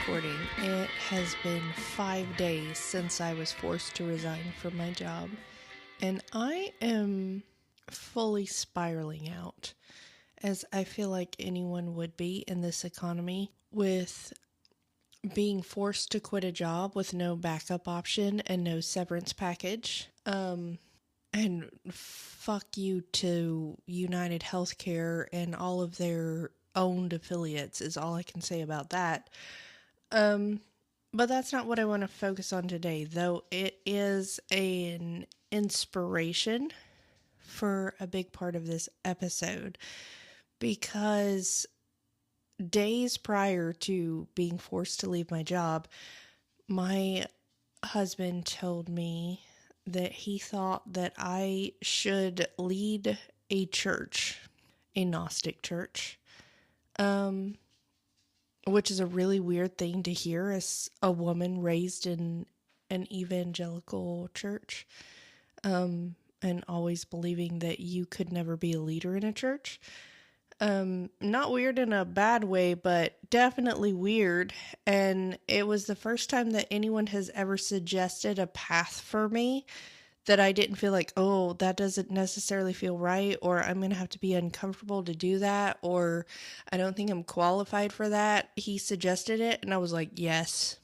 recording. It has been 5 days since I was forced to resign from my job, and I am fully spiraling out, as I feel like anyone would be in this economy, with being forced to quit a job with no backup option and no severance package. And fuck you to United Healthcare and all of their owned affiliates is all I can say about that. But that's not what I want to focus on today, though it is an inspiration for a big part of this episode, because days prior to being forced to leave my job, my husband told me that he thought that I should lead a church, a Gnostic church, which is a really weird thing to hear as a woman raised in an evangelical church, and always believing that you could never be a leader in a church. Not weird in a bad way, but definitely weird. And it was the first time that anyone has ever suggested a path for me that I didn't feel like, oh, that doesn't necessarily feel right, or I'm going to have to be uncomfortable to do that, or I don't think I'm qualified for that. He suggested it, and I was like, yes.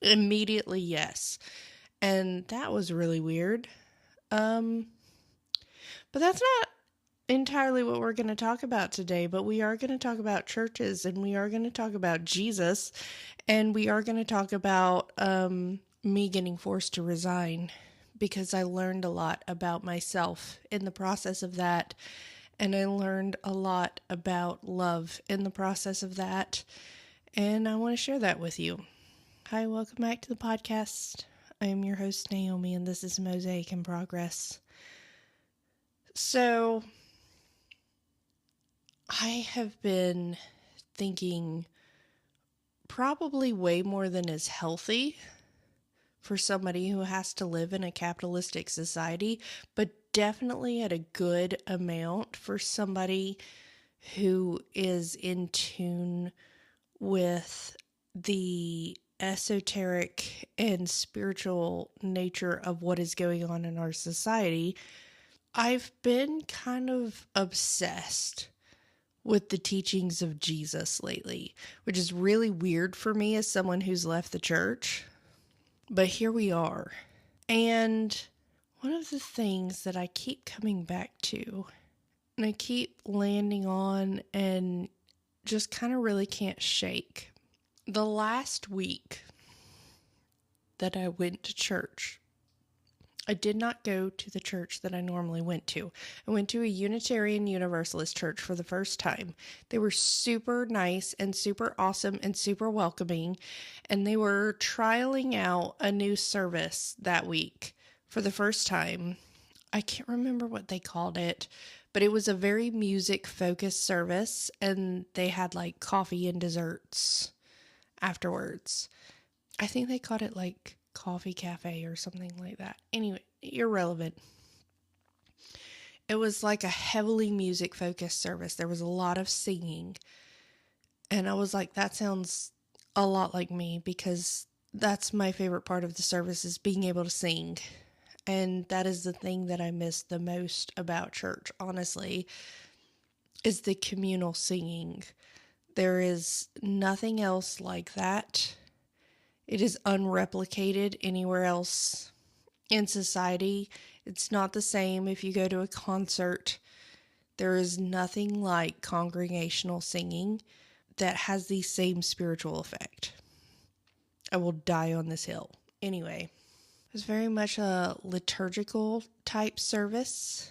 Immediately, yes. And that was really weird. But that's not entirely what we're going to talk about today, but we are going to talk about churches, and we are going to talk about Jesus, and we are going to talk about me getting forced to resign, because I learned a lot about myself in the process of that, and I learned a lot about love in the process of that, and I want to share that with you. Hi, welcome back to the podcast. I am your host, Naomi, and this is Mosaic in Progress. So, I have been thinking probably way more than is healthy for somebody who has to live in a capitalistic society, but definitely at a good amount for somebody who is in tune with the esoteric and spiritual nature of what is going on in our society. I've been kind of obsessed with the teachings of Jesus lately, which is really weird for me as someone who's left the church. But here we are. And one of the things that I keep coming back to, and I keep landing on and just kind of really can't shake. The last week that I went to church, I did not go to the church that I normally went to. I went to a Unitarian Universalist church for the first time. They were super nice and super awesome and super welcoming, and they were trialing out a new service that week for the first time. I can't remember what they called it, but it was a very music-focused service, and they had like coffee and desserts afterwards. I think they called it like Coffee Cafe or something like that. Anyway, irrelevant. It was like a heavily music focused service. There was a lot of singing, and I was like, that sounds a lot like me, because that's my favorite part of the service, is being able to sing. And that is the thing that I miss the most about church, honestly, is the communal singing. There is nothing else like that. It is unreplicated anywhere else in society. It's not the same if you go to a concert. There is nothing like congregational singing that has the same spiritual effect. I will die on this hill. Anyway, it was very much a liturgical type service,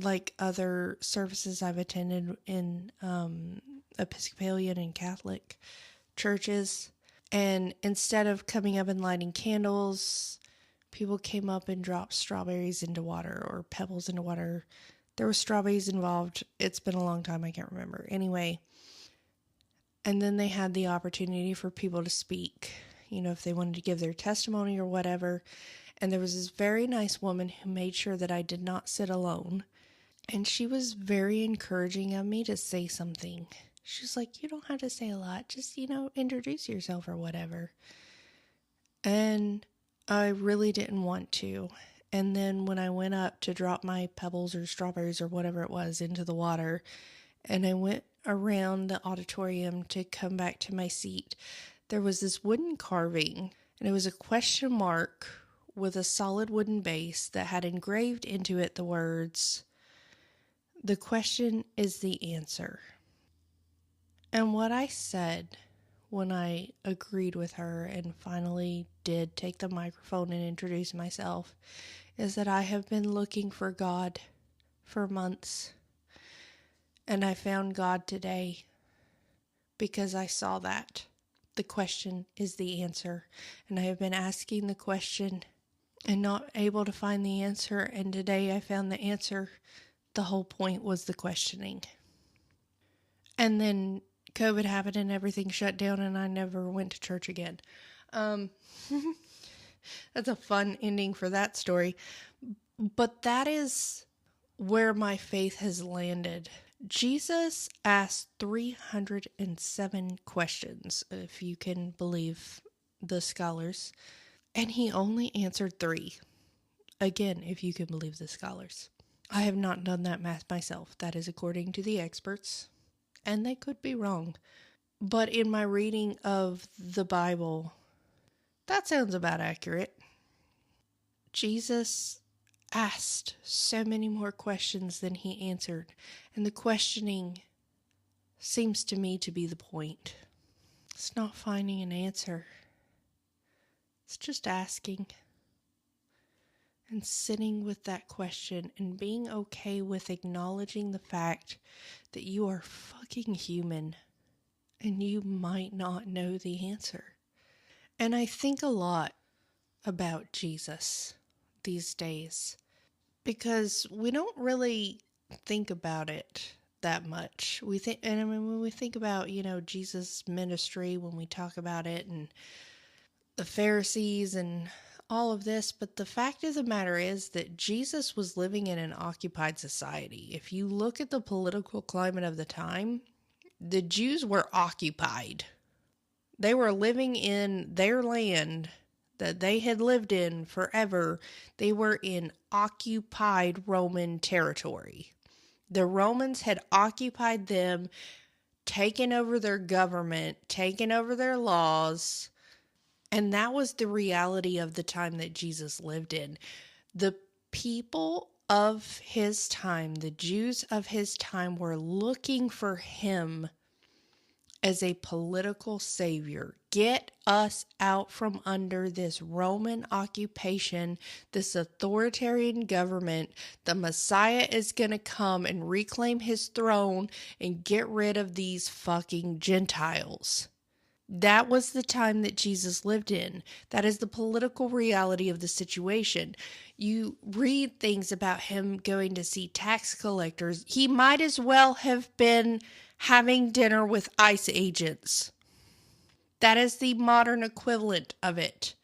like other services I've attended in Episcopalian and Catholic churches. And instead of coming up and lighting candles, people came up and dropped strawberries into water, or pebbles into water. There were strawberries involved. It's been a long time, I can't remember. Anyway, and then they had the opportunity for people to speak, if they wanted to give their testimony or whatever. And there was this very nice woman who made sure that I did not sit alone. And she was very encouraging of me to say something. She's like, you don't have to say a lot. Just, introduce yourself or whatever. And I really didn't want to. And then when I went up to drop my pebbles or strawberries or whatever it was into the water, and I went around the auditorium to come back to my seat, there was this wooden carving, and it was a question mark with a solid wooden base that had engraved into it the words, "The question is the answer." And what I said when I agreed with her and finally did take the microphone and introduce myself is that I have been looking for God for months. And I found God today because I saw that. The question is the answer. And I have been asking the question and not able to find the answer. And today I found the answer. The whole point was the questioning. And then COVID happened and everything shut down and I never went to church again. That's a fun ending for that story. But that is where my faith has landed. Jesus asked 307 questions, if you can believe the scholars, and he only answered 3. Again, if you can believe the scholars. I have not done that math myself. That is according to the experts, and they could be wrong. But in my reading of the Bible, that sounds about accurate. Jesus asked so many more questions than he answered, and the questioning seems to me to be the point. It's not finding an answer. It's just asking and sitting with that question and being okay with acknowledging the fact that you are fucking human and you might not know the answer. And I think a lot about Jesus these days because we don't really think about it that much. When we think about, Jesus' ministry, when we talk about it and the Pharisees and all of this, but the fact of the matter is that Jesus was living in an occupied society. If you look at the political climate of the time, the Jews were occupied. They were living in their land that they had lived in forever. They were in occupied Roman territory. The Romans had occupied them, taken over their government, taken over their laws, and that was the reality of the time that Jesus lived in. The people of his time, the Jews of his time, were looking for him as a political savior. Get us out from under this Roman occupation, this authoritarian government. The Messiah is going to come and reclaim his throne and get rid of these fucking Gentiles. That was the time that Jesus lived in. That is the political reality of the situation. You read things about him going to see tax collectors. He might as well have been having dinner with ICE agents. That is the modern equivalent of it.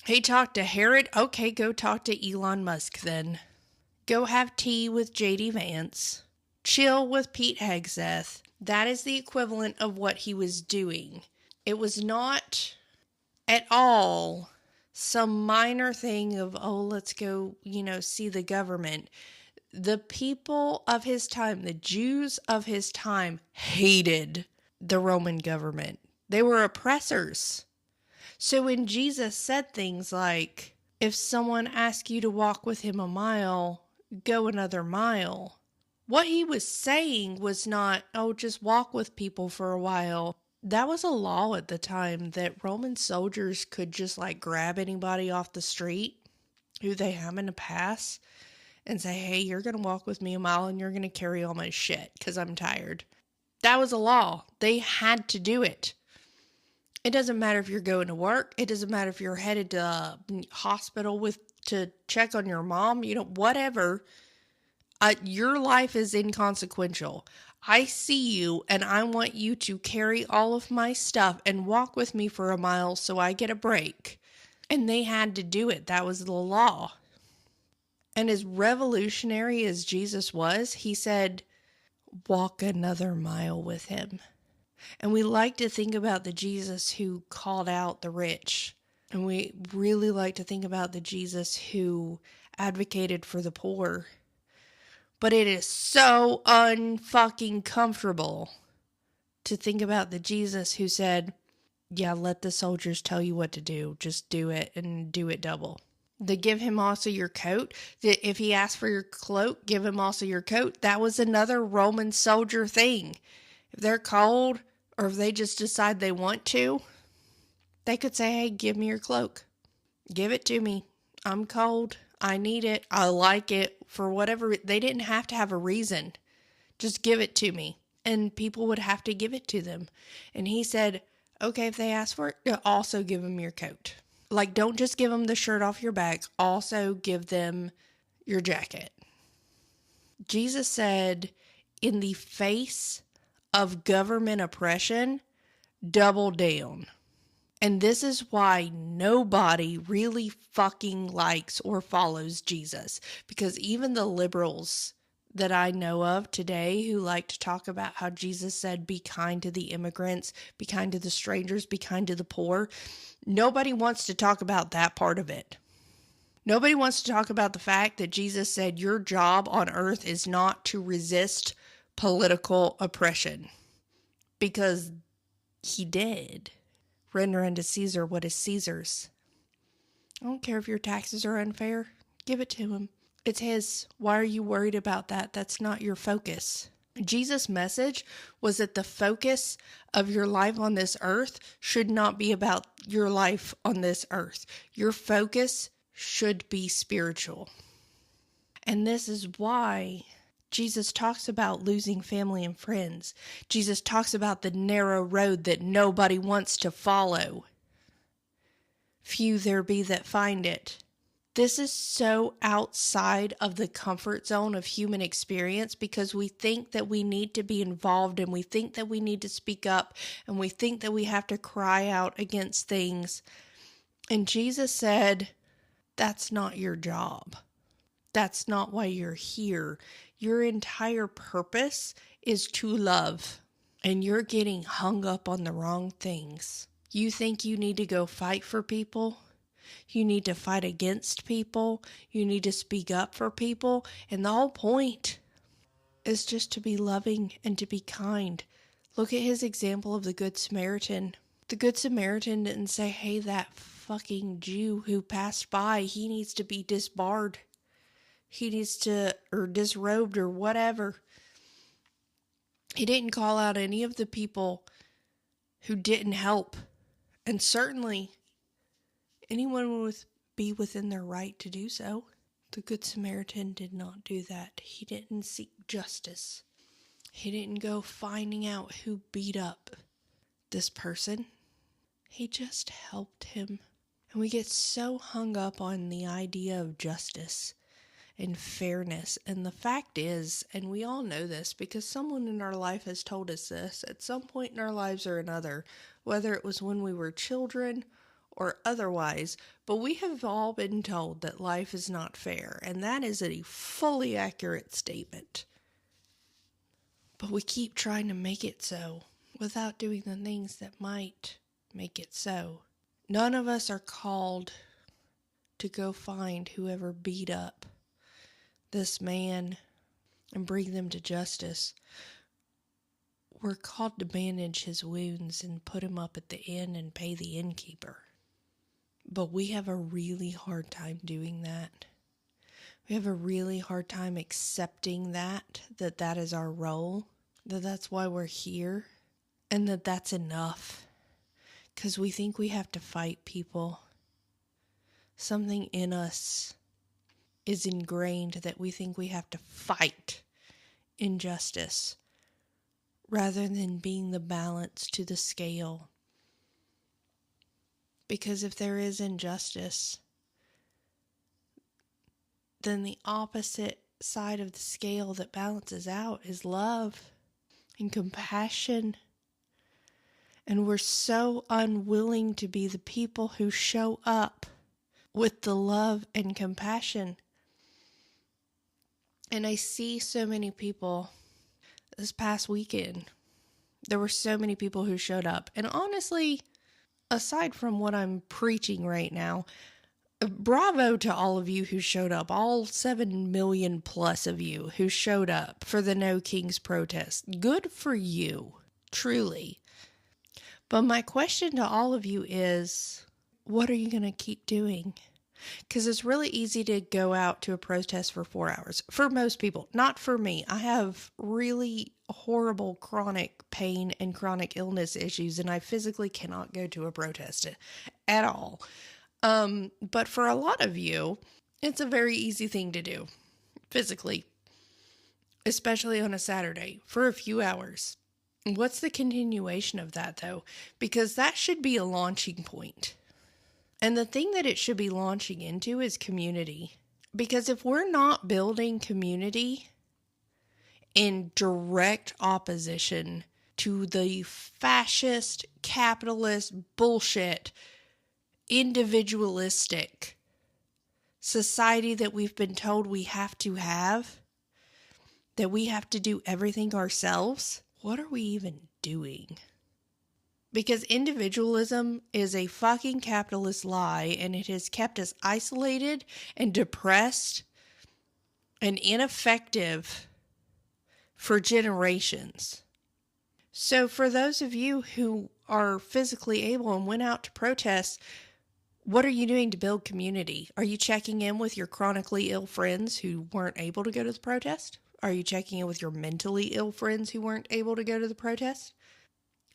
He talked to Herod. Okay, go talk to Elon Musk then. Go have tea with J.D. Vance. Chill with Pete Hegseth. That is the equivalent of what he was doing. It was not at all some minor thing of, let's go, see the government. The people of his time, the Jews of his time, hated the Roman government. They were oppressors. So when Jesus said things like, if someone asks you to walk with him a mile, go another mile. What he was saying was not, just walk with people for a while. That was a law at the time that Roman soldiers could just grab anybody off the street who they happen to pass and say, hey, you're going to walk with me a mile and you're going to carry all my shit because I'm tired. That was a law. They had to do it. It doesn't matter if you're going to work. It doesn't matter if you're headed to a hospital to check on your mom, whatever. Your life is inconsequential. I see you and I want you to carry all of my stuff and walk with me for a mile so I get a break. And they had to do it. That was the law. And as revolutionary as Jesus was, he said, walk another mile with him. And we like to think about the Jesus who called out the rich. And we really like to think about the Jesus who advocated for the poor. But it is so unfucking comfortable to think about the Jesus who said, yeah, let the soldiers tell you what to do. Just do it and do it double. To give him also your coat. If he asked for your cloak, give him also your coat. That was another Roman soldier thing. If they're cold or if they just decide they want to, they could say, hey, give me your cloak. Give it to me. I'm cold. I need it. I like it. For whatever. They didn't have to have a reason. Just give it to me. And people would have to give it to them. And he said, okay, if they ask for it, also give them your coat. Like, don't just give them the shirt off your back. Also give them your jacket. Jesus said, in the face of government oppression, double down. And this is why nobody really fucking likes or follows Jesus. Because even the liberals that I know of today who like to talk about how Jesus said, be kind to the immigrants, be kind to the strangers, be kind to the poor. Nobody wants to talk about that part of it. Nobody wants to talk about the fact that Jesus said your job on earth is not to resist political oppression. Because he did. Render unto Caesar what is Caesar's. I don't care if your taxes are unfair. Give it to him. It's his. Why are you worried about that? That's not your focus. Jesus' message was that the focus of your life on this earth should not be about your life on this earth. Your focus should be spiritual. And this is why Jesus talks about losing family and friends. Jesus talks about the narrow road that nobody wants to follow. Few there be that find it. This is so outside of the comfort zone of human experience because we think that we need to be involved and we think that we need to speak up and we think that we have to cry out against things. And Jesus said, that's not your job. That's not why you're here. Your entire purpose is to love, and you're getting hung up on the wrong things. You think you need to go fight for people? You need to fight against people. You need to speak up for people. And the whole point is just to be loving and to be kind. Look at his example of the Good Samaritan. The Good Samaritan didn't say, hey, that fucking Jew who passed by, he needs to be disbarred. He needs to, or disrobed or whatever. He didn't call out any of the people who didn't help. And certainly anyone would be within their right to do so. The Good Samaritan did not do that. He didn't seek justice. He didn't go finding out who beat up this person. He just helped him. And we get so hung up on the idea of justice and fairness. And the fact is, and we all know this because someone in our life has told us this at some point in our lives or another, whether it was when we were children or otherwise, but we have all been told that life is not fair, and that is a fully accurate statement. But we keep trying to make it so without doing the things that might make it so. None of us are called to go find whoever beat up this man and bring them to justice. We're called to manage his wounds and put him up at the inn and pay the innkeeper. But we have a really hard time doing that. We have a really hard time accepting that is our role, that that's why we're here, and that that's enough. Because we think we have to fight people. Something in us is ingrained that we think we have to fight injustice rather than being the balance to the scale. Because if there is injustice, then the opposite side of the scale that balances out is love and compassion. And we're so unwilling to be the people who show up with the love and compassion. And I see so many people, this past weekend. There were so many people who showed up. And honestly, aside from what I'm preaching right now, bravo to all of you who showed up, all 7 million plus of you who showed up for the No Kings protest. Good for you, truly. But my question to all of you is, what are you going to keep doing? Because it's really easy to go out to a protest for 4 hours. For most people, not for me. I have really horrible chronic pain and chronic illness issues, and I physically cannot go to a protest at all. But for a lot of you, it's a very easy thing to do physically, especially on a Saturday for a few hours. What's the continuation of that, though? Because that should be a launching point. And the thing that it should be launching into is community. Because if we're not building community in direct opposition to the fascist, capitalist, bullshit, individualistic society that we've been told we have to have, that we have to do everything ourselves, what are we even doing? Because individualism is a fucking capitalist lie, and it has kept us isolated and depressed and ineffective for generations. So for those of you who are physically able and went out to protest, what are you doing to build community? Are you checking in with your chronically ill friends who weren't able to go to the protest? Are you checking in with your mentally ill friends who weren't able to go to the protest?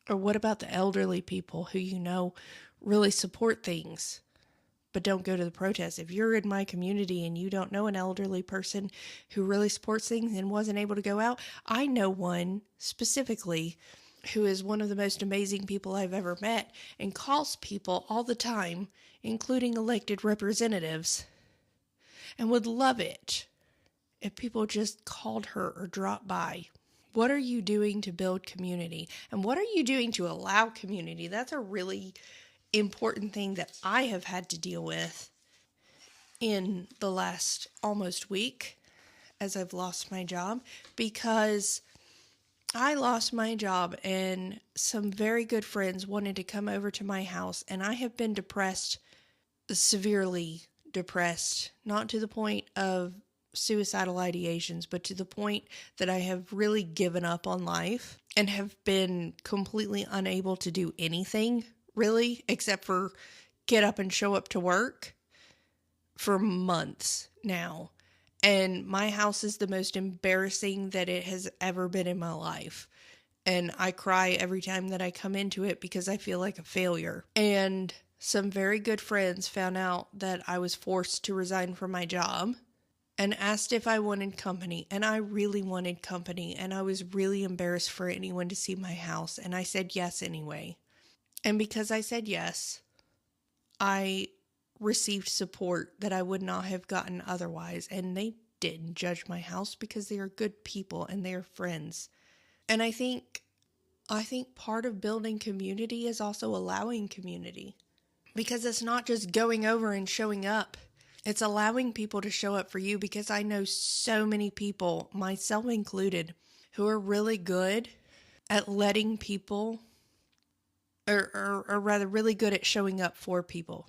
Or what about the elderly people who you know really support things but don't go to the protest? If you're in my community and you don't know an elderly person who really supports things and wasn't able to go out, I know one specifically who is one of the most amazing people I've ever met and calls people all the time, including elected representatives, and would love it if people just called her or dropped by. What are you doing to build community? And what are you doing to allow community? That's a really important thing that I have had to deal with in the last almost week as I've lost my job, because I lost my job and some very good friends wanted to come over to my house, and I have been depressed, severely depressed, not to the point of suicidal ideations, but to the point that I have really given up on life and have been completely unable to do anything, really, except for get up and show up to work for months now. And my house is the most embarrassing that it has ever been in my life. And I cry every time that I come into it because I feel like a failure. And some very good friends found out that I was forced to resign from my job and asked if I wanted company. And I really wanted company. And I was really embarrassed for anyone to see my house. And I said yes anyway. And because I said yes, I received support that I would not have gotten otherwise. And they didn't judge my house because they are good people and they are friends. And I think part of building community is also allowing community. Because it's not just going over and showing up. It's allowing people to show up for you, because I know so many people, myself included, who are really good at letting people, or rather really good at showing up for people.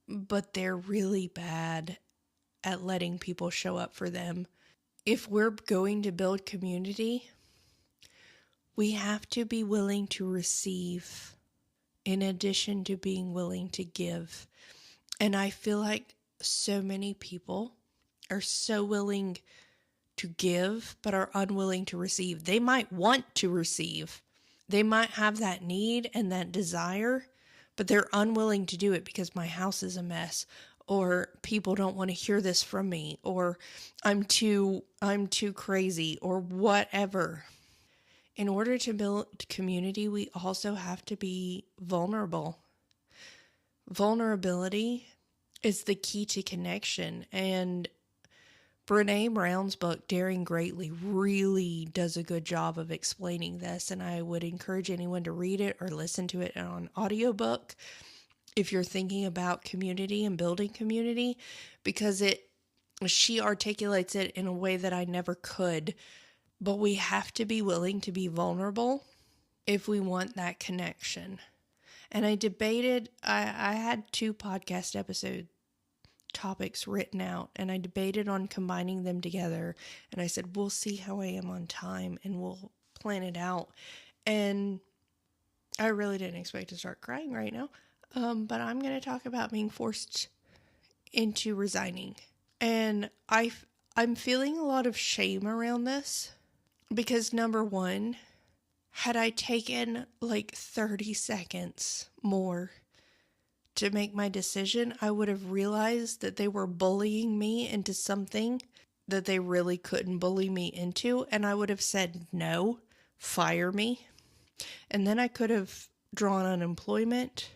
But they're really bad at letting people show up for them. If we're going to build community, we have to be willing to receive in addition to being willing to give. And I feel like so many people are so willing to give, but are unwilling to receive. They might want to receive. They might have that need and that desire, but they're unwilling to do it because my house is a mess, or people don't want to hear this from me, or I'm too crazy, or whatever. In order to build community, we also have to be vulnerable. Vulnerability is the key to connection. And Brene Brown's book, Daring Greatly, really does a good job of explaining this. And I would encourage anyone to read it or listen to it on audiobook if you're thinking about community and building community, because she articulates it in a way that I never could but we have to be willing to be vulnerable if we want that connection. And I debated, I had 2 podcast episode topics written out, and I debated on combining them together. And I said, we'll see how I am on time and we'll plan it out. And I really didn't expect to start crying right now. But I'm going to talk about being forced into resigning. And I'm feeling a lot of shame around this because, number one, had I taken like 30 seconds more to make my decision, I would have realized that they were bullying me into something that they really couldn't bully me into. And I would have said, no, fire me. And then I could have drawn unemployment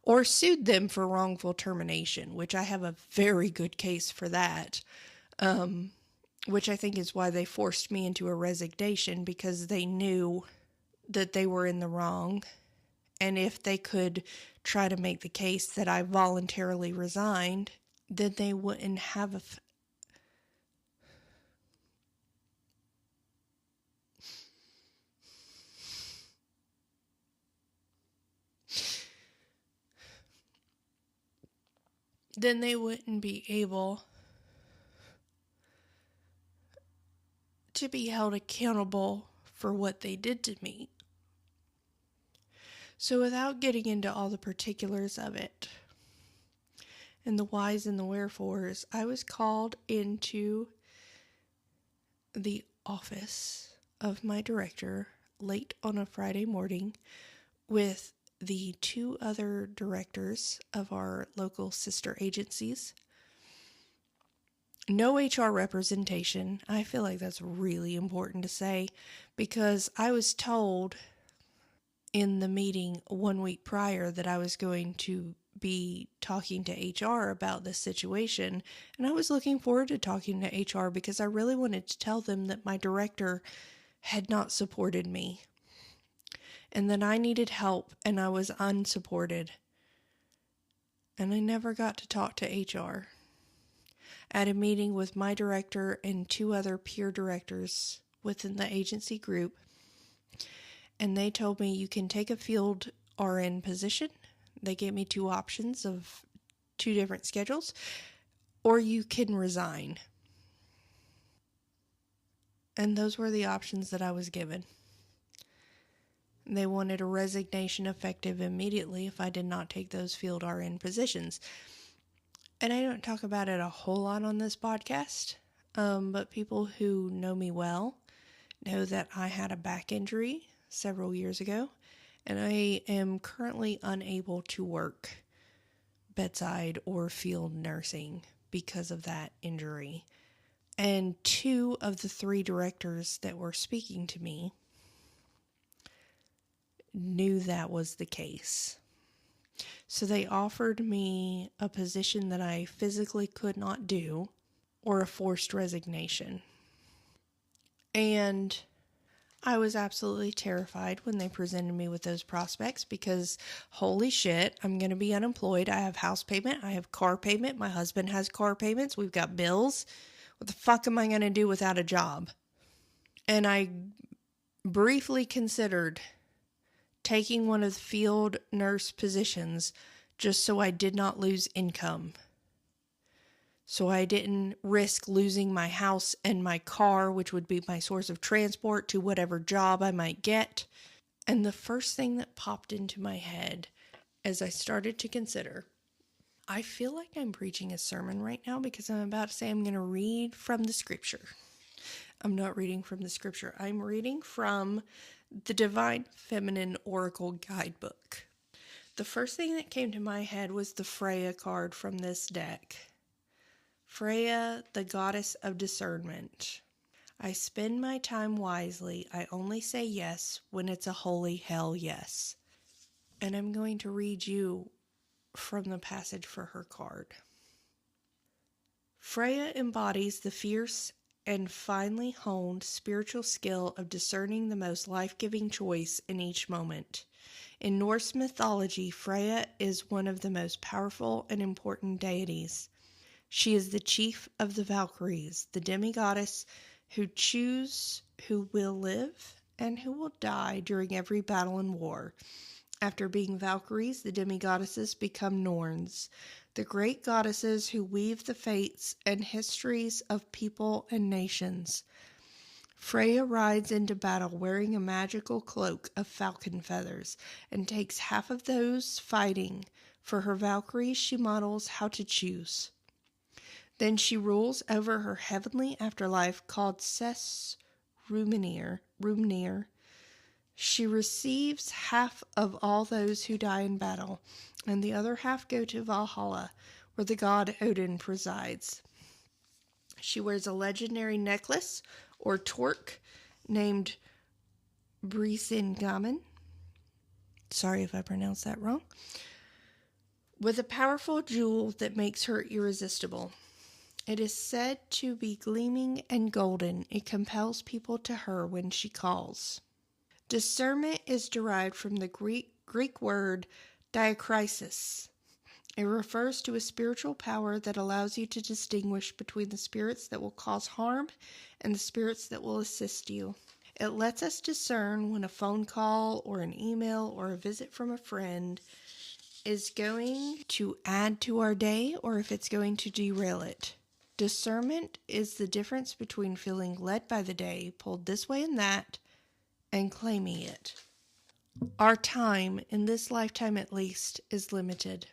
or sued them for wrongful termination, which I have a very good case for that. Which I think is why they forced me into a resignation, because they knew that they were in the wrong. And if they could try to make the case that I voluntarily resigned, then they wouldn't have then they wouldn't be able to be held accountable for what they did to me. So without getting into all the particulars of it and the whys and the wherefores, I was called into the office of my director late on a Friday morning with the 2 other directors of our local sister agencies. No HR representation. I feel like that's really important to say, because I was told in the meeting 1 week prior that I was going to be talking to HR about this situation, and I was looking forward to talking to HR because I really wanted to tell them that my director had not supported me and that I needed help and I was unsupported. And I never got to talk to HR. At a meeting with my director and 2 other peer directors within the agency group, and they told me, you can take a field RN position. They gave me 2 options of 2 different schedules, or you can resign. And those were the options that I was given. They wanted a resignation effective immediately if I did not take those field RN positions. And I don't talk about it a whole lot on this podcast, but people who know me well know that I had a back injury several years ago, and I am currently unable to work bedside or field nursing because of that injury. And 2 of the 3 directors that were speaking to me knew that was the case. So they offered me a position that I physically could not do, or a forced resignation. And I was absolutely terrified when they presented me with those prospects, because holy shit, I'm going to be unemployed. I have house payment. I have car payment. My husband has car payments. We've got bills. What the fuck am I going to do without a job? And I briefly considered taking one of the field nurse positions just so I did not lose income. So I didn't risk losing my house and my car, which would be my source of transport to whatever job I might get. And the first thing that popped into my head as I started to consider, I feel like I'm preaching a sermon right now because I'm about to say I'm going to read from the scripture. I'm not reading from the scripture. I'm reading from the Divine Feminine Oracle Guidebook. The first thing that came to my head was the Freya card from this deck. Freya, the goddess of discernment. I spend my time wisely. I only say yes when it's a holy hell yes. And I'm going to read you from the passage for her card. Freya embodies the fierce and finely honed spiritual skill of discerning the most life-giving choice in each moment. In Norse mythology, Freya is one of the most powerful and important deities. She is the chief of the Valkyries, the demigoddess who choose who will live and who will die during every battle and war. After being Valkyries, the demigoddesses become Norns, the great goddesses who weave the fates and histories of people and nations. Freya rides into battle wearing a magical cloak of falcon feathers and takes half of those fighting. For her Valkyries, she models how to choose. Then she rules over her heavenly afterlife called Ses Rumnir. She receives half of all those who die in battle, and the other half go to Valhalla, where the god Odin presides. She wears a legendary necklace, or torque, named Brisingamen. Sorry if I pronounced that wrong. With a powerful jewel that makes her irresistible. It is said to be gleaming and golden. It compels people to her when she calls. Discernment is derived from the Greek word diakrisis. It refers to a spiritual power that allows you to distinguish between the spirits that will cause harm and the spirits that will assist you. It lets us discern when a phone call or an email or a visit from a friend is going to add to our day or if it's going to derail it. Discernment is the difference between feeling led by the day, pulled this way and that, and claiming it. Our time, in this lifetime at least, is limited.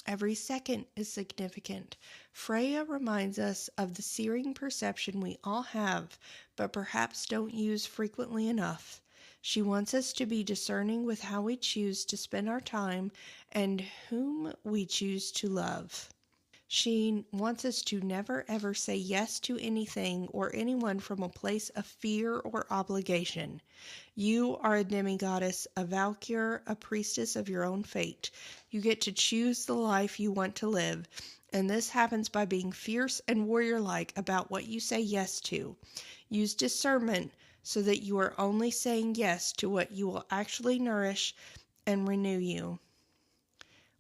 Every second is significant. Freya reminds us of the searing perception we all have, but perhaps don't use frequently enough. She wants us to be discerning with how we choose to spend our time and whom we choose to love. She wants us to never ever say yes to anything or anyone from a place of fear or obligation. You are a demigoddess, a Valkyr, a priestess of your own fate. You get to choose the life you want to live, and this happens by being fierce and warrior-like about what you say yes to. Use discernment so that you are only saying yes to what you will actually nourish and renew you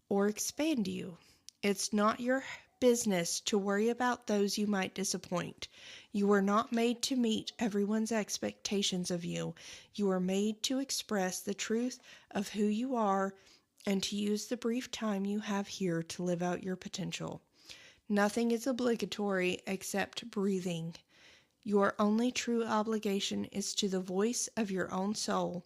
or expand you. It's not your business to worry about those you might disappoint. You are not made to meet everyone's expectations of you. You are made to express the truth of who you are and to use the brief time you have here to live out your potential. Nothing is obligatory except breathing. Your only true obligation is to the voice of your own soul.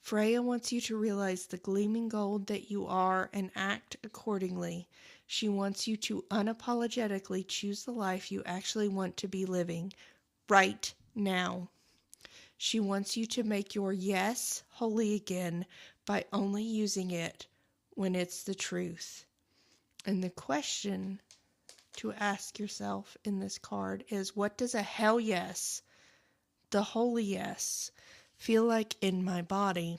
Freya wants you to realize the gleaming gold that you are and act accordingly. She wants you to unapologetically choose the life you actually want to be living right now. She wants you to make your yes holy again by only using it when it's the truth. And the question to ask yourself in this card is, what does a hell yes, the holy yes, feel like in my body?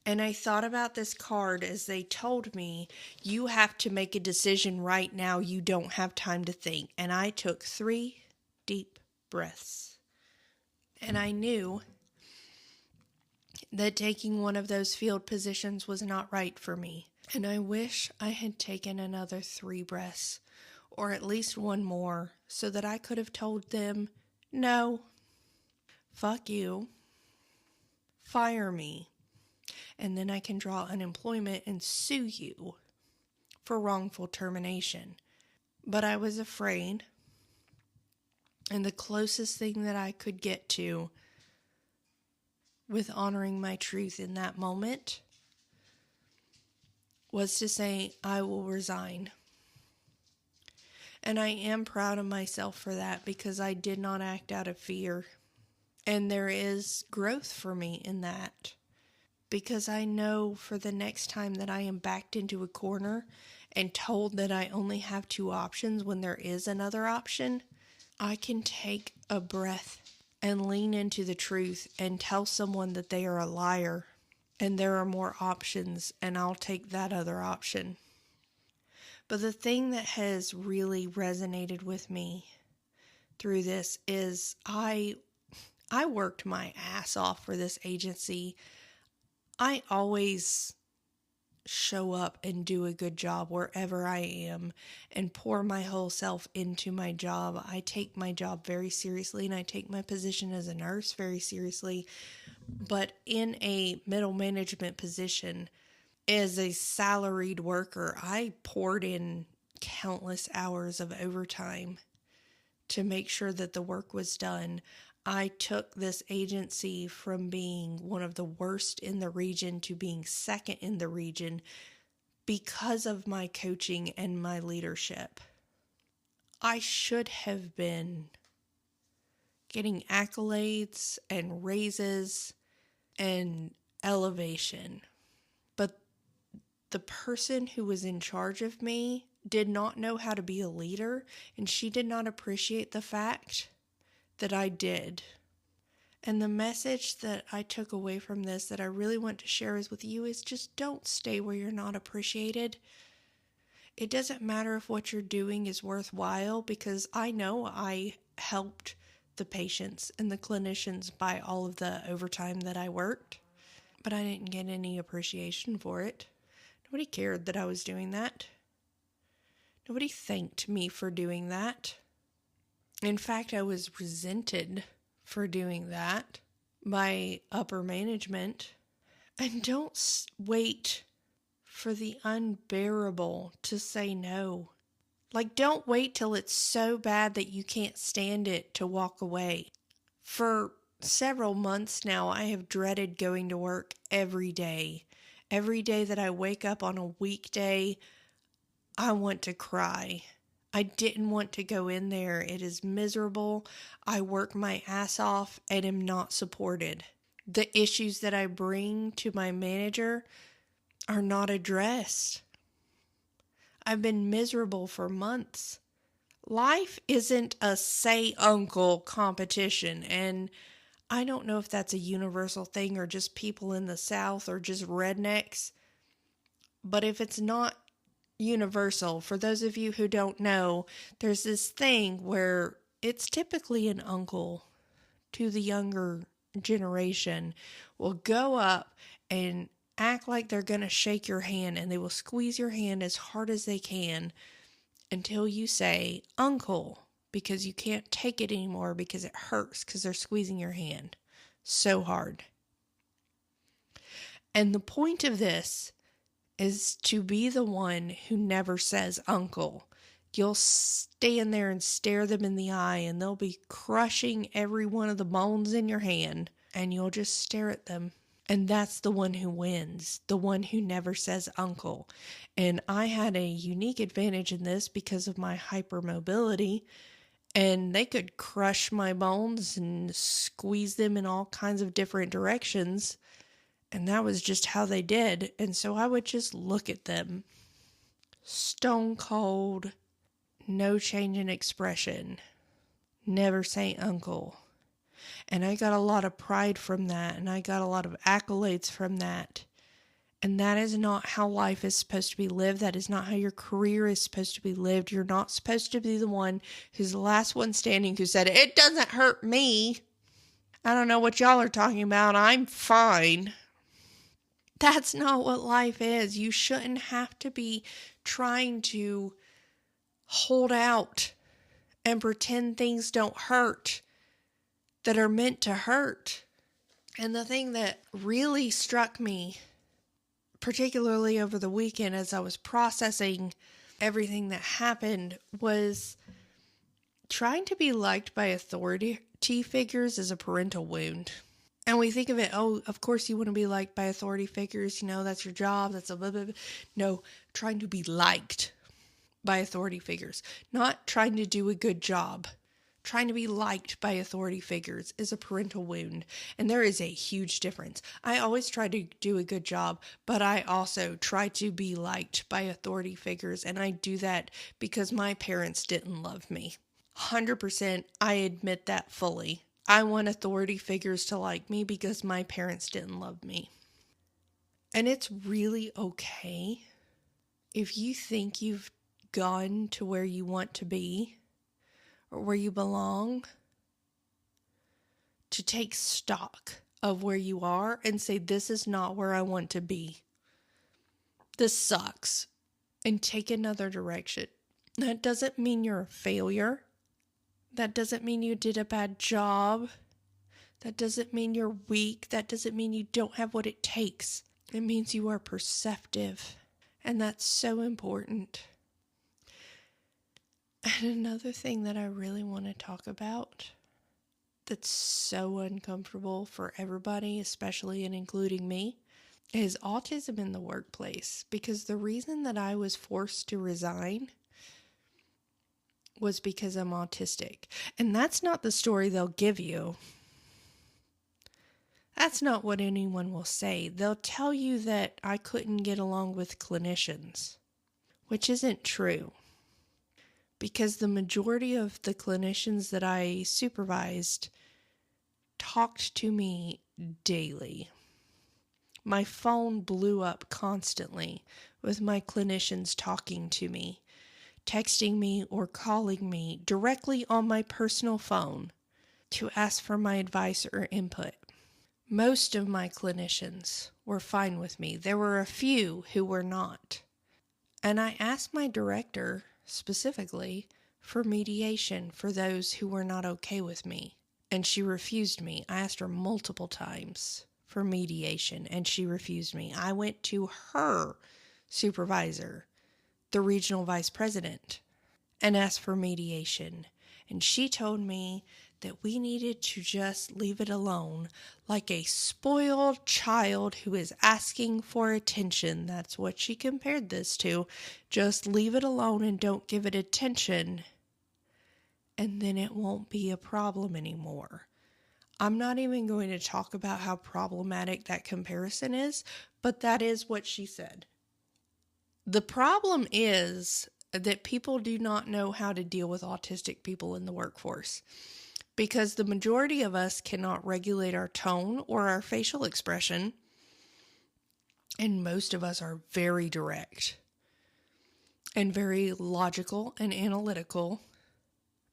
And I thought about this card as they told me, you have to make a decision right now. You don't have time to think. And I took 3 deep breaths. And I knew that taking one of those field positions was not right for me. And I wish I had taken another 3 breaths, or at least one more, so that I could have told them, no, fuck you, fire me, and then I can draw unemployment and sue you for wrongful termination. But I was afraid, and the closest thing that I could get to with honoring my truth in that moment was to say, I will resign. And I am proud of myself for that because I did not act out of fear. And there is growth for me in that. Because I know for the next time that I am backed into a corner and told that I only have 2 options when there is another option, I can take a breath and lean into the truth and tell someone that they are a liar and there are more options and I'll take that other option. But the thing that has really resonated with me through this is I worked my ass off for this agency. I always show up and do a good job wherever I am and pour my whole self into my job. I take my job very seriously, and I take my position as a nurse very seriously. But in a middle management position, as a salaried worker, I poured in countless hours of overtime to make sure that the work was done. I took this agency from being one of the worst in the region to being second in the region because of my coaching and my leadership. I should have been getting accolades and raises and elevation, but the person who was in charge of me did not know how to be a leader, and she did not appreciate the fact that I did. And the message that I took away from this that I really want to share is with you is just don't stay where you're not appreciated. It doesn't matter if what you're doing is worthwhile, because I know I helped the patients and the clinicians by all of the overtime that I worked, but I didn't get any appreciation for it. Nobody cared that I was doing that. Nobody thanked me for doing that. In fact, I was resented for doing that by upper management. And don't wait for the unbearable to say no. Like, don't wait till it's so bad that you can't stand it to walk away. For several months now, I have dreaded going to work every day. Every day that I wake up on a weekday, I want to cry. I didn't want to go in there. It is miserable. I work my ass off and am not supported. The issues that I bring to my manager are not addressed. I've been miserable for months. Life isn't a say uncle competition, and I don't know if that's a universal thing or just people in the South or just rednecks, but if it's not universal, for those of you who don't know, there's this thing where it's typically an uncle to the younger generation will go up and act like they're going to shake your hand, and they will squeeze your hand as hard as they can until you say uncle, because you can't take it anymore because it hurts because they're squeezing your hand so hard. And the point of this is to be the one who never says uncle. You'll stand there and stare them in the eye, and they'll be crushing every one of the bones in your hand, and you'll just stare at them. And that's the one who wins, the one who never says uncle. And I had a unique advantage in this because of my hypermobility, and they could crush my bones and squeeze them in all kinds of different directions. And that was just how they did. And so I would just look at them. Stone cold, no change in expression. Never say uncle. And I got a lot of pride from that. And I got a lot of accolades from that. And that is not how life is supposed to be lived. That is not how your career is supposed to be lived. You're not supposed to be the one who's the last one standing who said, "It doesn't hurt me. I don't know what y'all are talking about. I'm fine." That's not what life is. You shouldn't have to be trying to hold out and pretend things don't hurt that are meant to hurt. And the thing that really struck me, particularly over the weekend as I was processing everything that happened, was trying to be liked by authority figures is a parental wound. And we think of it, oh, of course you want to be liked by authority figures, that's your job, that's a blah, blah, blah. No, trying to be liked by authority figures, not trying to do a good job. Trying to be liked by authority figures is a parental wound, and there is a huge difference. I always try to do a good job, but I also try to be liked by authority figures, and I do that because my parents didn't love me. 100%, I admit that fully. I want authority figures to like me because my parents didn't love me. And it's really okay if you think you've gone to where you want to be or where you belong, to take stock of where you are and say, this is not where I want to be. this sucks, and take another direction. That doesn't mean you're a failure. That doesn't mean you did a bad job. That doesn't mean you're weak. That doesn't mean you don't have what it takes. It means you are perceptive. And that's so important. And another thing that I really want to talk about that's so uncomfortable for everybody, especially and including me, is autism in the workplace. Because the reason that I was forced to resign was because I'm autistic. And that's not the story they'll give you. That's not what anyone will say. They'll tell you that I couldn't get along with clinicians, which isn't true. Because the majority of the clinicians that I supervised talked to me daily. My phone blew up constantly with my clinicians talking to me, texting me or calling me directly on my personal phone to ask for my advice or input. Most of my clinicians were fine with me. There were a few who were not. And I asked my director specifically for mediation for those who were not okay with me. And she refused me. I asked her multiple times for mediation, and she refused me. I went to her supervisor, the regional vice president, and asked for mediation. And she told me that we needed to just leave it alone, like a spoiled child who is asking for attention. That's what she compared this to. Just leave it alone and don't give it attention, and then it won't be a problem anymore. I'm not even going to talk about how problematic that comparison is, but that is what she said. The problem is that people do not know how to deal with autistic people in the workforce, because the majority of us cannot regulate our tone or our facial expression, and most of us are very direct and very logical and analytical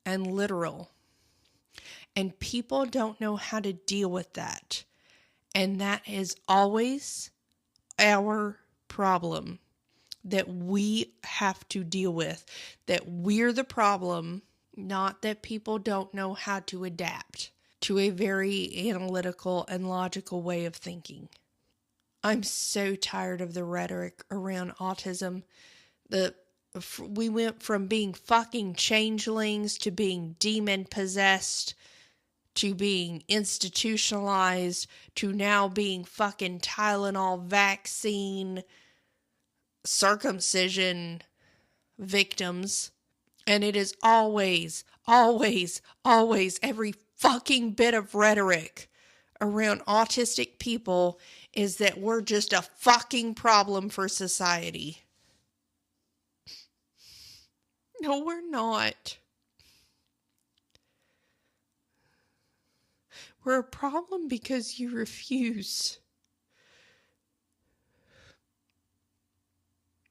and literal. And people don't know how to deal with that. And that is always our problem that we have to deal with. That we're the problem, not that people don't know how to adapt to a very analytical and logical way of thinking. I'm so tired of the rhetoric around autism. We went from being fucking changelings to being demon-possessed to being institutionalized to now being fucking Tylenol vaccine circumcision victims. And it is always, always, always every fucking bit of rhetoric around autistic people is that we're just a fucking problem for society. No, we're not. We're a problem because you refuse.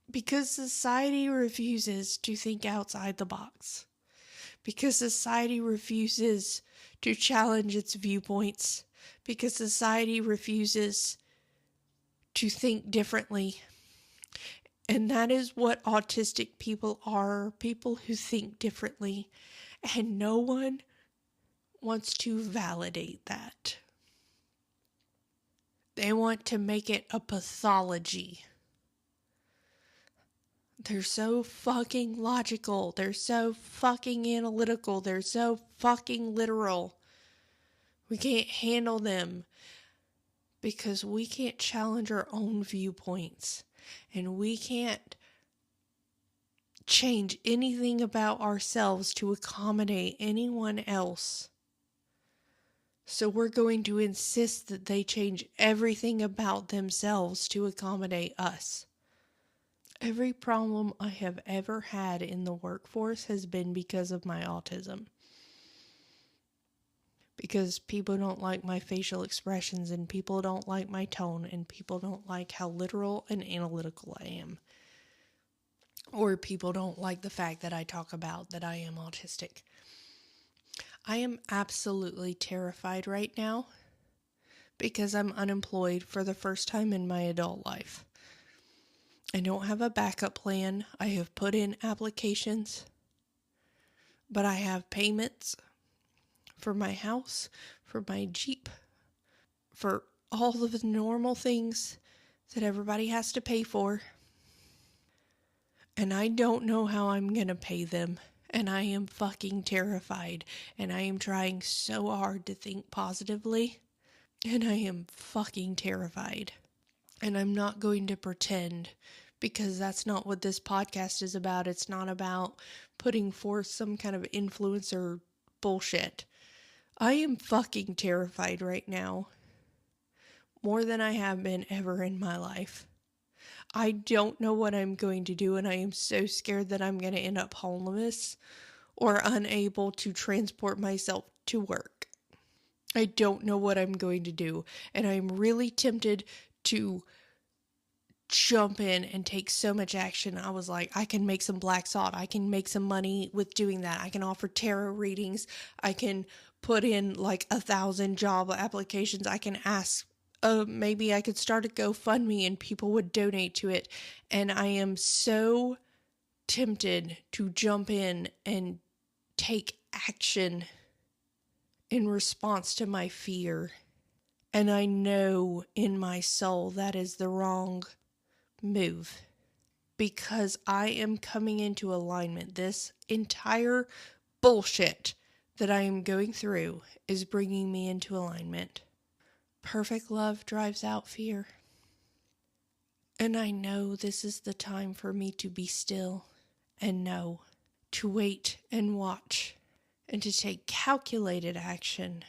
Because society refuses to think outside the box. Because society refuses to challenge its viewpoints. Because society refuses to think differently. And that is what autistic people are. People who think differently. And no one wants to validate that. They want to make it a pathology. They're so fucking logical. They're so fucking analytical. They're so fucking literal. We can't handle them because we can't challenge our own viewpoints. And we can't change anything about ourselves to accommodate anyone else. So we're going to insist that they change everything about themselves to accommodate us. Every problem I have ever had in the workforce has been because of my autism. Because people don't like my facial expressions, and people don't like my tone, and people don't like how literal and analytical I am. Or people don't like the fact that I talk about that I am autistic. I am absolutely terrified right now because I'm unemployed for the first time in my adult life. I don't have a backup plan. I have put in applications, but I have payments for my house, for my Jeep, for all of the normal things that everybody has to pay for. And I don't know how I'm going to pay them. And I am fucking terrified. And I am trying so hard to think positively. And I am fucking terrified. And I'm not going to pretend, because that's not what this podcast is about. It's not about putting forth some kind of influencer bullshit. I am fucking terrified right now. More than I have been ever in my life. I don't know what I'm going to do, and I am so scared that I'm going to end up homeless or unable to transport myself to work. I don't know what I'm going to do, and I'm really tempted to jump in and take so much action. I was like, I can make some black salt. I can make some money with doing that. I can offer tarot readings. I can put in like 1,000 job applications. I can ask, maybe I could start a GoFundMe and people would donate to it. And I am so tempted to jump in and take action in response to my fear. And I know in my soul that is the wrong move, because I am coming into alignment. This entire bullshit that I am going through is bringing me into alignment. Perfect love drives out fear. And I know this is the time for me to be still and know, to wait and watch, and to take calculated action,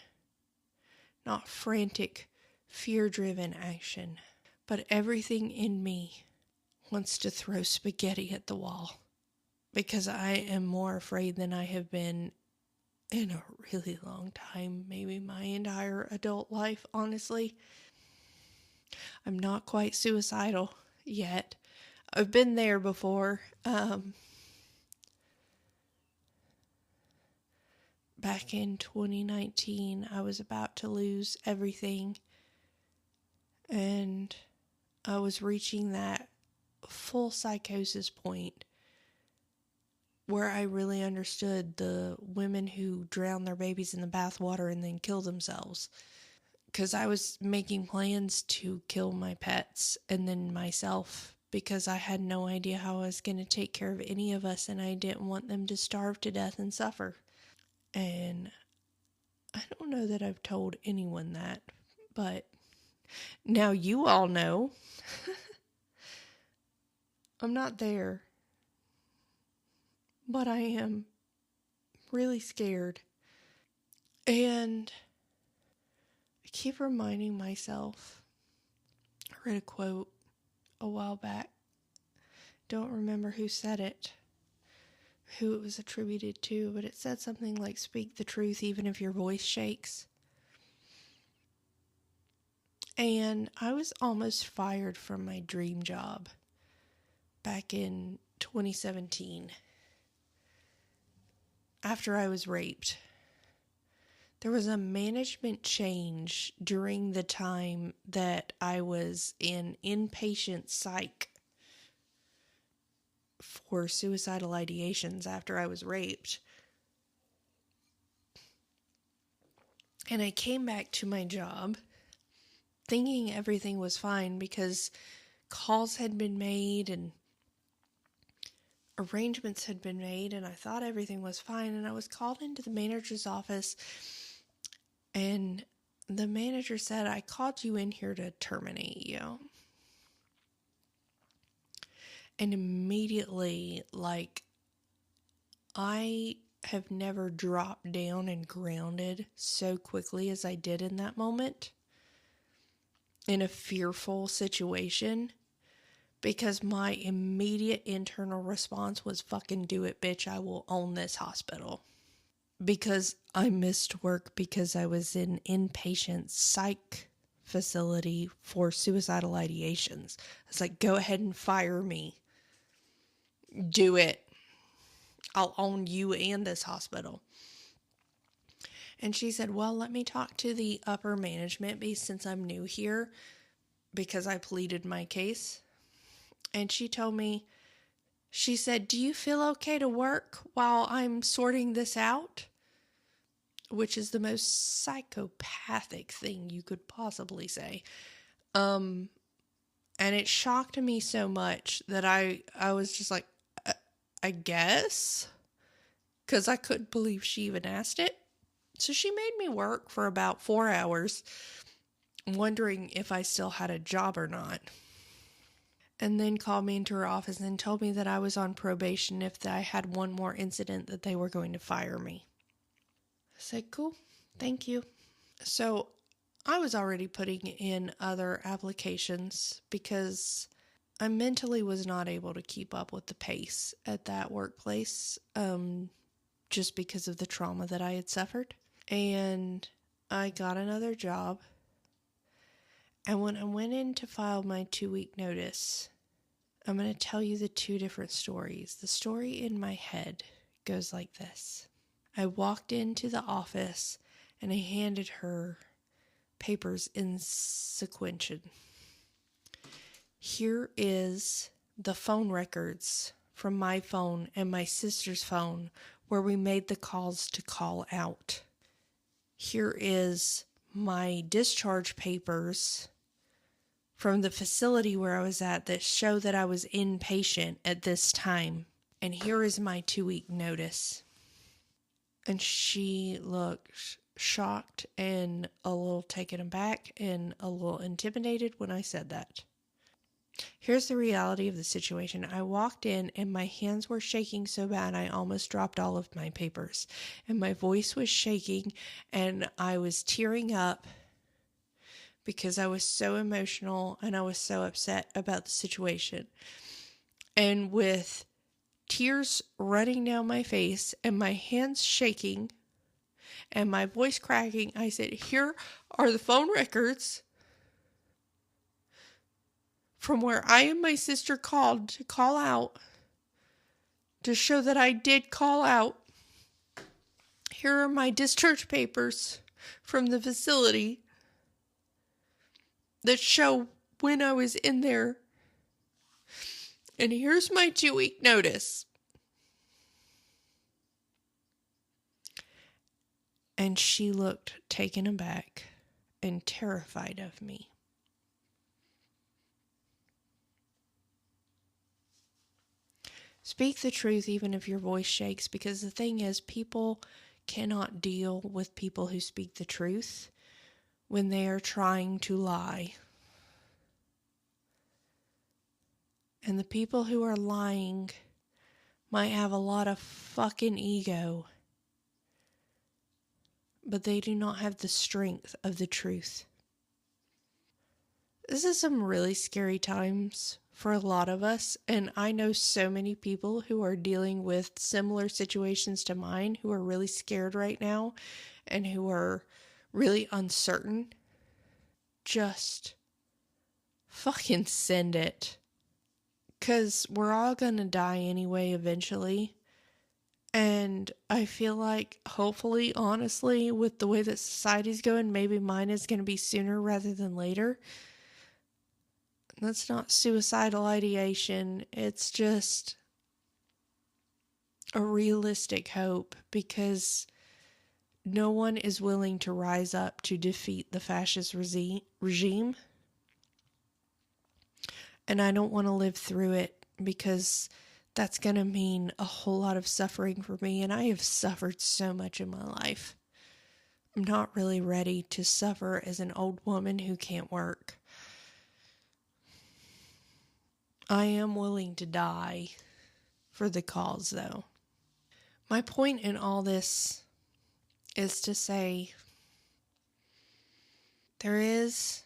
not frantic, fear-driven action. But everything in me wants to throw spaghetti at the wall, because I am more afraid than I have been in a really long time, maybe my entire adult life, honestly. I'm not quite suicidal yet. I've been there before. Back in 2019, I was about to lose everything, and I was reaching that full psychosis point where I really understood the women who drown their babies in the bathwater and then kill themselves. Because I was making plans to kill my pets and then myself, because I had no idea how I was going to take care of any of us, and I didn't want them to starve to death and suffer. And I don't know that I've told anyone that, but now you all know. I'm not there, but I am really scared. And I keep reminding myself. I read a quote a while back. Don't remember who said it, who it was attributed to, but it said something like, speak the truth even if your voice shakes. And I was almost fired from my dream job back in 2017 after I was raped. There was a management change during the time that I was in inpatient psych for suicidal ideations after I was raped. And I came back to my job thinking everything was fine, because calls had been made and arrangements had been made, and I thought everything was fine. And I was called into the manager's office, and the manager said, I called you in here to terminate you. And immediately, I have never dropped down and grounded so quickly as I did in that moment, in a fearful situation, because my immediate internal response was, fucking do it, bitch. I will own this hospital. Because I missed work because I was in inpatient psych facility for suicidal ideations. I was like, go ahead and fire me. Do it. I'll own you and this hospital. And she said, well, let me talk to the upper management since I'm new here, because I pleaded my case. And she told me, she said, "Do you feel okay to work while I'm sorting this out?" Which is the most psychopathic thing you could possibly say. And it shocked me so much that I was just like, I guess, because I couldn't believe she even asked it. So she made me work for about 4 hours, wondering if I still had a job or not. And then called me into her office and told me that I was on probation. If I had one more incident, that they were going to fire me. I said, cool, thank you. So I was already putting in other applications because I mentally was not able to keep up with the pace at that workplace, just because of the trauma that I had suffered. And I got another job. And when I went in to file my 2-week notice, I'm going to tell you the two different stories. The story in my head goes like this. I walked into the office and I handed her papers in sequential. Here is the phone records from my phone and my sister's phone where we made the calls to call out. Here is my discharge papers from the facility where I was at that show that I was inpatient at this time. And here is my 2-week notice. And she looked shocked and a little taken aback and a little intimidated when I said that. Here's the reality of the situation. I walked in and my hands were shaking so bad I almost dropped all of my papers. And my voice was shaking and I was tearing up because I was so emotional and I was so upset about the situation. And with tears running down my face and my hands shaking and my voice cracking, I said, here are the phone records from where I and my sister called to call out to show that I did call out. Here are my discharge papers from the facility that show when I was in there. And here's my 2-week notice. And she looked taken aback and terrified of me. Speak the truth even if your voice shakes, because the thing is, people cannot deal with people who speak the truth when they are trying to lie. And the people who are lying might have a lot of fucking ego, but they do not have the strength of the truth. This is some really scary times for a lot of us, and I know so many people who are dealing with similar situations to mine who are really scared right now and who are really uncertain. Just fucking send it. 'Cause we're all gonna die anyway eventually. And I feel like, hopefully, honestly, with the way that society's going, maybe mine is going to be sooner rather than later. That's not suicidal ideation. It's just a realistic hope, because no one is willing to rise up to defeat the fascist regime. And I don't want to live through it, because that's going to mean a whole lot of suffering for me. And I have suffered so much in my life. I'm not really ready to suffer as an old woman who can't work. I am willing to die for the cause, though. My point in all this is to say there is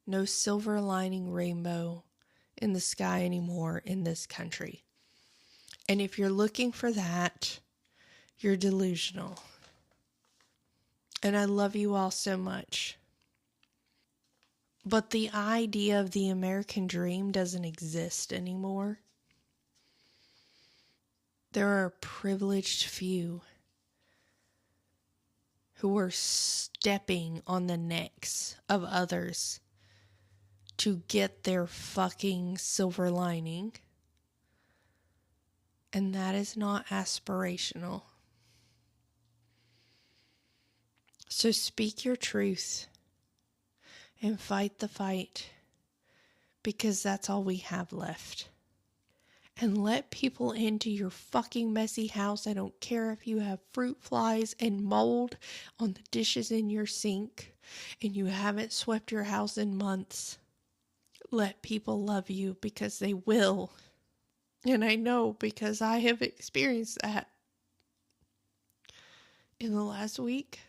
no silver lining rainbow in the sky anymore in this country. And if you're looking for that, you're delusional. And I love you all so much. But the idea of the American dream doesn't exist anymore. There are a privileged few who are stepping on the necks of others to get their fucking silver lining. And that is not aspirational. So speak your truth and fight the fight, because that's all we have left. And let people into your fucking messy house. I don't care if you have fruit flies and mold on the dishes in your sink and you haven't swept your house in months. Let people love you, because they will. And I know, because I have experienced that in the last week.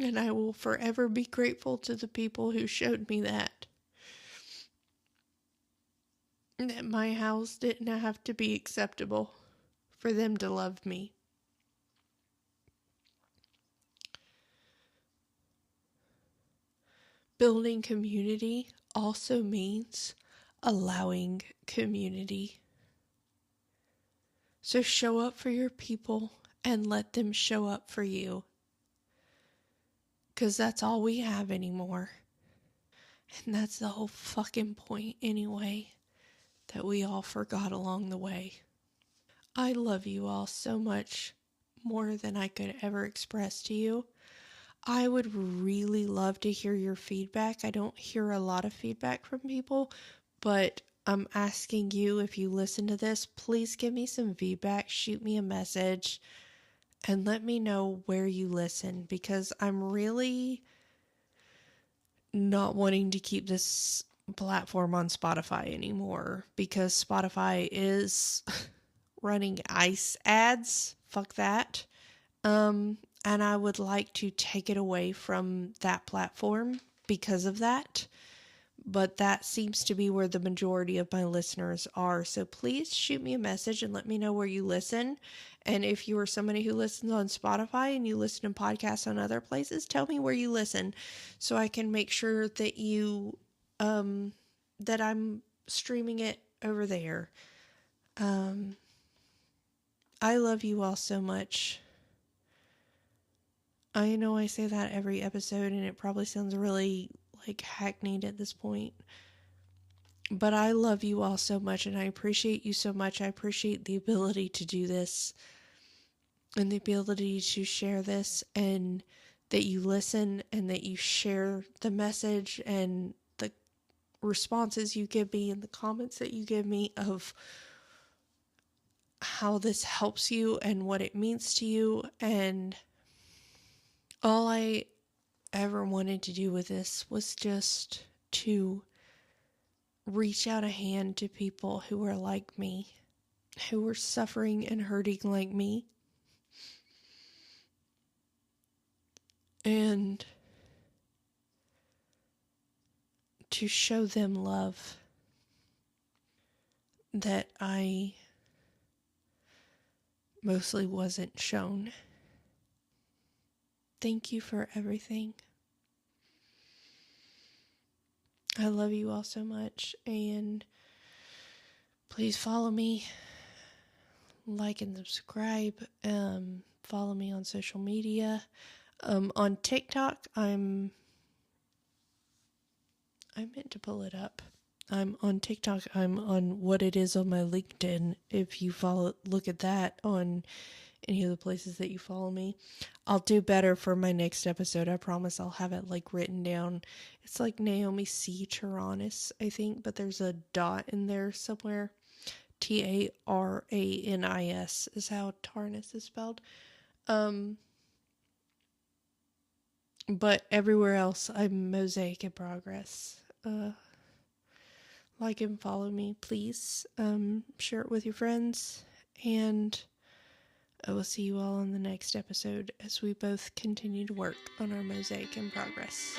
And I will forever be grateful to the people who showed me that. That my house didn't have to be acceptable for them to love me. Building community also means allowing community. So show up for your people and let them show up for you. Because that's all we have anymore. And that's the whole fucking point anyway, that we all forgot along the way. I love you all so much, more than I could ever express to you. I would really love to hear your feedback. I don't hear a lot of feedback from people, but I'm asking you, if you listen to this, please give me some feedback, shoot me a message, and let me know where you listen, because I'm really not wanting to keep this platform on Spotify anymore, because Spotify is running ICE ads. Fuck that. And I would like to take it away from that platform because of that. But that seems to be where the majority of my listeners are. So please shoot me a message and let me know where you listen. And if you are somebody who listens on Spotify and you listen to podcasts on other places, tell me where you listen, so I can make sure that that I'm streaming it over there. I love you all so much. I know I say that every episode and it probably sounds really hackneyed at this point. But I love you all so much, and I appreciate you so much. I appreciate the ability to do this and the ability to share this, and that you listen and that you share the message and the responses you give me and the comments that you give me of how this helps you and what it means to you. And all I ever wanted to do with this was just to reach out a hand to people who are like me, who are suffering and hurting like me, and to show them love that I mostly wasn't shown. Thank you for everything. I love you all so much, and please follow me, like and subscribe. Follow me on social media. On TikTok, I meant to pull it up. I'm on TikTok. I'm on what it is on my LinkedIn. If you look at that on any of the places that you follow me. I'll do better for my next episode. I promise I'll have it written down. It's Naomi C. Taranis, I think, but there's a dot in there somewhere. Taranis is how Tarnis is spelled. But everywhere else, I'm Mosaic in Progress. Like and follow me, please. Share it with your friends, and I will see you all on the next episode as we both continue to work on our Mosaic in Progress.